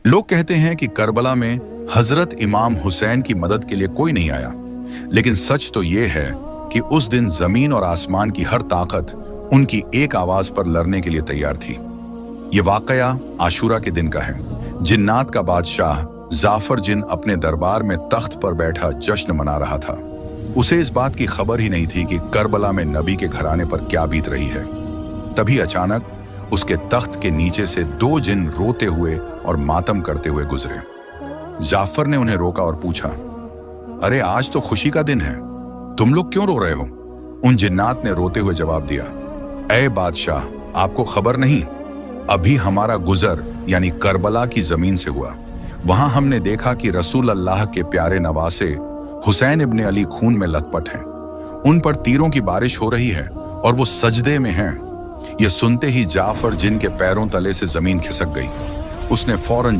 लोग कहते हैं कि करबला में हजरत इमाम हुसैन की मदद के लिए कोई नहीं आया, लेकिन सच तो ये है कि उस दिन जमीन और आसमान की हर ताकत उनकी एक आवाज पर लड़ने के लिए तैयार थी। ये वाकया आशूरा के दिन का है। जिन्नात का बादशाह जाफर जिन अपने दरबार में तख्त पर बैठा जश्न मना रहा था। उसे इस बात की खबर ही नहीं थी कि करबला में नबी के घराने पर क्या बीत रही है। तभी अचानक उसके तख्त के नीचे से दो जिन रोते हुए और मातम करते हुए गुजरे। जाफर ने उन्हें रोका और पूछा, अरे आज तो खुशी का दिन है, तुम लोग क्यों रो रहे हो? उन जिन्नात ने रोते हुए जवाब दिया, ऐ बादशाह, आपको खबर नहीं, अभी हमारा गुजर यानी करबला की जमीन से हुआ। वहां हमने देखा कि रसूल अल्लाह के प्यारे नवासे हुसैन इब्ने अली खून में लथपथ हैं। उन पर तीरों की बारिश हो रही है और वो सजदे में हैं। ये सुनते ही जाफर जिन के पैरों तले से जमीन खिसक गई। उसने फौरन